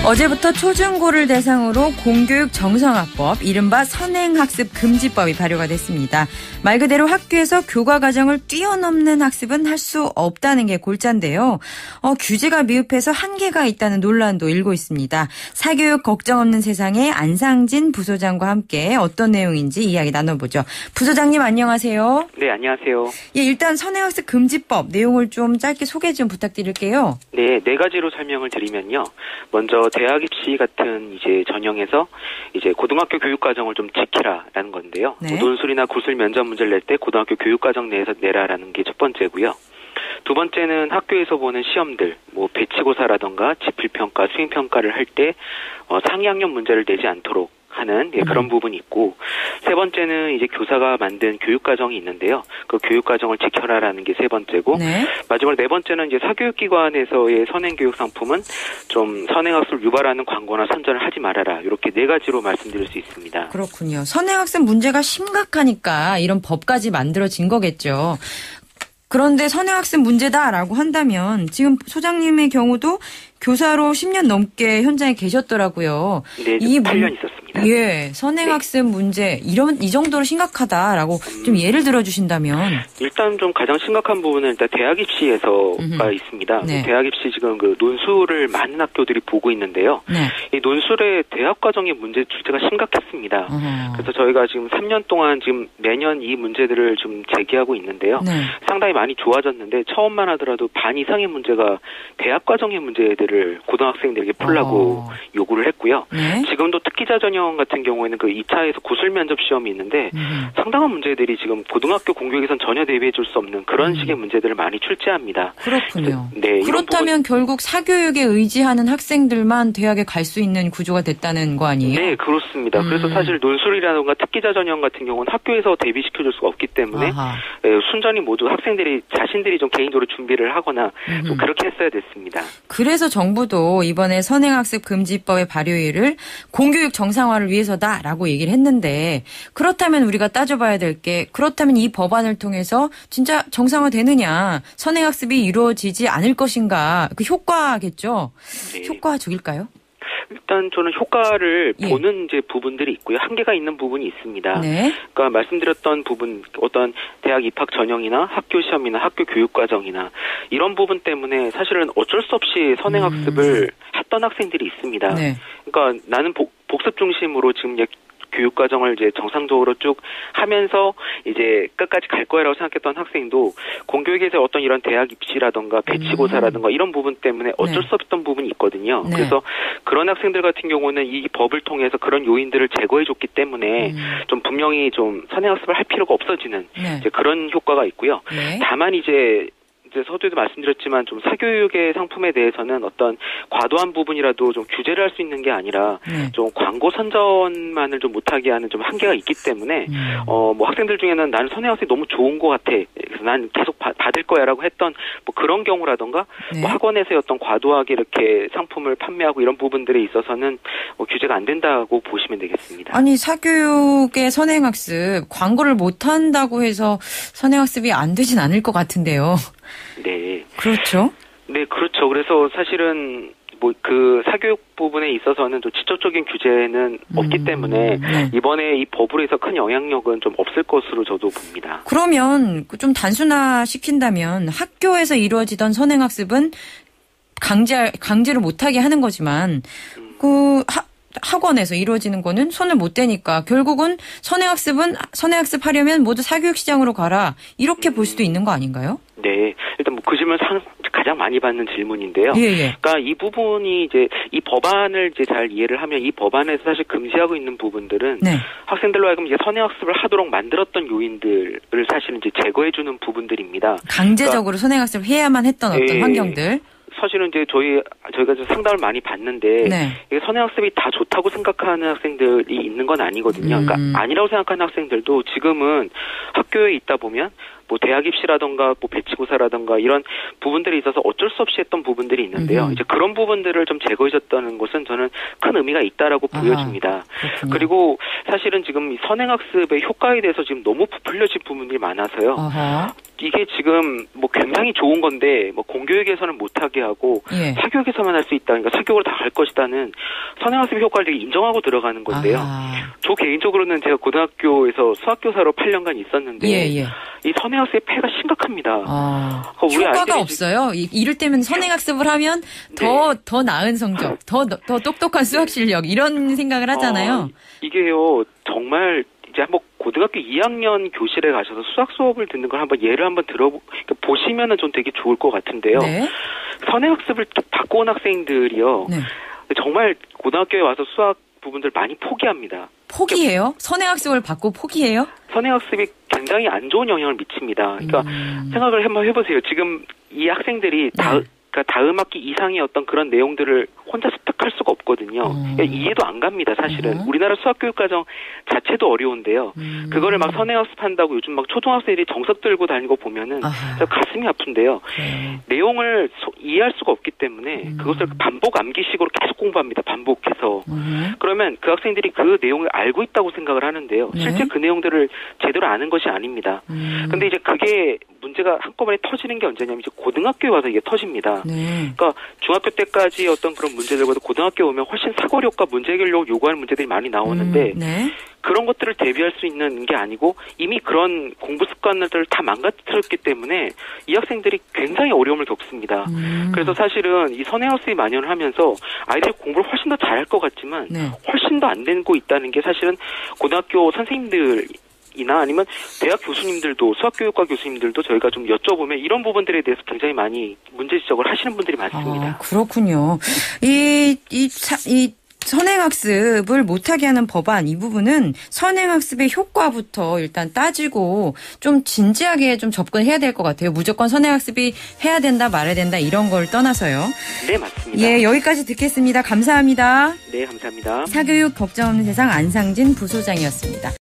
어제부터 초중고를 대상으로 공교육 정상화법, 이른바 선행학습금지법이 발효가 됐습니다. 말 그대로 학교에서 교과 과정을 뛰어넘는 학습은 할 수 없다는 게 골자인데요. 규제가 미흡해서 한계가 있다는 논란도 일고 있습니다. 사교육 걱정 없는 세상에 안상진 부소장과 함께 어떤 내용인지 이야기 나눠보죠. 부소장님 안녕하세요. 네, 안녕하세요. 예, 일단 선행학습금지법 내용을 좀 짧게 소개 좀 부탁드릴게요. 네, 네 가지로 설명을 드리면요. 먼저 대학 입시 같은 이제 전형에서 이제 고등학교 교육 과정을 좀 지키라라는 건데요. 네. 논술이나 구술 면접 문제를 낼 때 고등학교 교육 과정 내에서 내라라는 게 첫 번째고요. 두 번째는 학교에서 보는 시험들, 배치고사라던가 지필평가, 수행평가를 할 때 상위 학년 문제를 내지 않도록 하는 그런 부분이 있고, 세 번째는 이제 교사가 만든 교육과정이 있는데요. 그 교육과정을 지켜라라는 게 세 번째고, 네. 마지막으로 네 번째는 이제 사교육기관에서의 선행교육 상품은 좀 선행학습을 유발하는 광고나 선전을 하지 말아라. 이렇게 네 가지로 말씀드릴 수 있습니다. 그렇군요. 선행학습 문제가 심각하니까 이런 법까지 만들어진 거겠죠. 그런데 선행학습 문제다라고 한다면 지금 소장님의 경우도 교사로 10년 넘게 현장에 계셨더라고요. 네, 8년 있었습니다. 예, 선행학습 문제 이 정도로 심각하다라고 좀 예를 들어 주신다면. 일단 좀 가장 심각한 부분은 일단 대학 입시에서가 있습니다. 네. 대학 입시 지금 그 논술을 많은 학교들이 보고 있는데요. 네. 이 논술의 대학 과정의 문제 주제가 심각했습니다. 그래서 저희가 지금 3년 동안 지금 매년 이 문제들을 좀 제기하고 있는데요. 네. 상당히 많이 좋아졌는데 처음만 하더라도 반 이상의 문제가 대학 과정의 문제들을 고등학생들에게 풀라고 요구를 했고요. 네. 지금도 특기자 전형 같은 경우에는 그 2차에서 구술 면접 시험이 있는데 상당한 문제들이 지금 고등학교 공교육에선 전혀 대비해 줄 수 없는 그런 식의 문제들을 많이 출제합니다. 그렇군요. 네, 그렇다면 결국 사교육에 의지하는 학생들만 대학에 갈 수 있는 구조가 됐다는 거 아니에요? 네, 그렇습니다. 그래서 사실 논술이라든가 특기자 전형 같은 경우는 학교에서 대비시켜 줄 수가 없기 때문에 순전히 모두 학생들이 자신들이 좀 개인적으로 준비를 하거나 뭐 그렇게 했어야 됐습니다. 그래서 정부도 이번에 선행학습 금지법의 발효일을 공교육 정상화를 위해서다라고 얘기를 했는데, 그렇다면 우리가 따져봐야 될 게, 그렇다면 이 법안을 통해서 진짜 정상화되느냐, 선행학습이 이루어지지 않을 것인가, 그 효과겠죠? 네. 효과적일까요? 일단 저는 효과를 보는 이제 부분들이 있고요. 한계가 있는 부분이 있습니다. 네. 그러니까 말씀드렸던 부분, 어떤 대학 입학 전형이나 학교 시험이나 학교 교육 과정이나 이런 부분 때문에 사실은 어쩔 수 없이 선행학습을 했던 학생들이 있습니다. 네. 그러니까 나는 복습 중심으로 지금 교육 과정을 이제 정상적으로 쭉 하면서 이제 끝까지 갈 거야라고 생각했던 학생도 공교육에서 어떤 이런 대학 입시라든가 배치고사라든가 이런 부분 때문에 어쩔 수 없던 부분이 있거든요. 네. 그래서 그런 학생들 같은 경우는 이 법을 통해서 그런 요인들을 제거해 줬기 때문에 좀 분명히 좀 선행학습을 할 필요가 없어지는 이제 그런 효과가 있고요. 다만 이제 서두에도 말씀드렸지만 좀 사교육의 상품에 대해서는 어떤 과도한 부분이라도 좀 규제를 할 수 있는 게 아니라 좀 광고 선전만을 좀 못하게 하는 좀 한계가 있기 때문에 뭐 학생들 중에는 나는 선행학습이 너무 좋은 것 같아. 그래서 난 계속 받을 거야라고 했던 뭐 그런 경우라던가 뭐 학원에서의 어떤 과도하게 이렇게 상품을 판매하고 이런 부분들에 있어서는 뭐 규제가 안 된다고 보시면 되겠습니다. 아니, 사교육의 선행학습 광고를 못 한다고 해서 선행학습이 안 되진 않을 것 같은데요. 네. 그렇죠. 네, 그렇죠. 그래서 사실은 뭐 그 사교육 부분에 있어서는 좀 직접적인 규제는 없기 때문에 이번에 이 법으로 해서 큰 영향력은 좀 없을 것으로 저도 봅니다. 그러면 좀 단순화시킨다면 학교에서 이루어지던 선행학습은 강제로 못하게 하는 거지만 학원에서 이루어지는 거는 손을 못 대니까 결국은 선행학습하려면 모두 사교육 시장으로 가라, 이렇게 볼 수도 있는 거 아닌가요? 네, 일단 뭐 그 질문 가장 많이 받는 질문인데요. 그러니까 이 부분이 이제 이 법안을 이제 잘 이해를 하면 이 법안에서 사실 금지하고 있는 부분들은 학생들로 하여금 이제 선행학습을 하도록 만들었던 요인들을 사실은 이제 제거해주는 부분들입니다. 강제적으로 그러니까, 선행학습을 해야만 했던 어떤 환경들. 사실은 이제 저희가 상담을 많이 받는데 이게 선행학습이 다 좋다고 생각하는 학생들이 있는 건 아니거든요. 그러니까 아니라고 생각하는 학생들도 지금은 학교에 있다 보면 뭐 대학 입시라던가 뭐 배치고사라던가 이런 부분들에 있어서 어쩔 수 없이 했던 부분들이 있는데요. 이제 그런 부분들을 좀 제거해줬다는 것은 저는 큰 의미가 있다라고 보여집니다. 그리고 사실은 지금 이 선행학습의 효과에 대해서 지금 너무 부풀려진 부분들이 많아서요. 이게 지금 뭐 굉장히 좋은 건데 뭐 공교육에서는 못하게 하고 사교육에서만 할 수 있다. 그러니까 사교육으로 다 갈 것이다는 선행학습의 효과를 되게 인정하고 들어가는 건데요. 저 개인적으로는 제가 고등학교에서 수학교사로 8년간 있었는데 이 선행학습의 폐해가 심각합니다. 우리 효과가 없어요. 이를테면 선행학습을 하면 더 나은 성적, 더 똑똑한 수학 실력 이런 생각을 하잖아요. 이게요 정말 이제 한번 고등학교 2학년 교실에 가셔서 수학 수업을 듣는 걸 한번 예를 한번 보시면은 좀 되게 좋을 것 같은데요. 선행학습을 바꿔온 학생들이요. 정말 고등학교에 와서 수학 부분들 많이 포기합니다. 포기해요? 선행학습을 받고 포기해요? 선행학습이 굉장히 안 좋은 영향을 미칩니다. 그러니까 생각을 한번 해보세요. 지금 이 학생들이 다음 학기 이상의 어떤 그런 내용들을 혼자 습득할 수가 없거든요. 이해도 안 갑니다, 사실은. 우리나라 수학교육과정 자체도 어려운데요. 그거를 막 선행학습한다고 요즘 막 초등학생들이 정석 들고 다니는 거 보면은 가슴이 아픈데요. 내용을 이해할 수가 없기 때문에 그것을 반복 암기식으로 계속 공부합니다. 반복해서. 그러면 그 학생들이 그 내용을 알고 있다고 생각을 하는데요. 실제 그 내용들을 제대로 아는 것이 아닙니다. 근데 이제 그게 문제가 한꺼번에 터지는 게 언제냐면 이제 고등학교에 와서 이게 터집니다. 그러니까 중학교 때까지 어떤 그런 문제들보다 고등학교 오면 훨씬 사고력과 문제 해결력을 요구하는 문제들이 많이 나오는데 그런 것들을 대비할 수 있는 게 아니고 이미 그런 공부 습관들을 다 망가뜨렸기 때문에 이 학생들이 굉장히 어려움을 겪습니다. 그래서 사실은 이 선행학습이 만연을 하면서 아이들이 공부를 훨씬 더 잘할 것 같지만 훨씬 더 안 되고 있다는 게 사실은 고등학교 선생님들 이나 아니면 대학 교수님들도 수학교육과 교수님들도 저희가 좀 여쭤보면 이런 부분들에 대해서 굉장히 많이 문제 지적을 하시는 분들이 많습니다. 그렇군요. 이 선행학습을 못하게 하는 법안 이 부분은 선행학습의 효과부터 일단 따지고 좀 진지하게 좀 접근해야 될 것 같아요. 무조건 선행학습이 해야 된다 말아야 된다 이런 걸 떠나서요. 네, 맞습니다. 예, 여기까지 듣겠습니다. 감사합니다. 네, 감사합니다. 사교육 걱정 없는 세상 안상진 부소장이었습니다.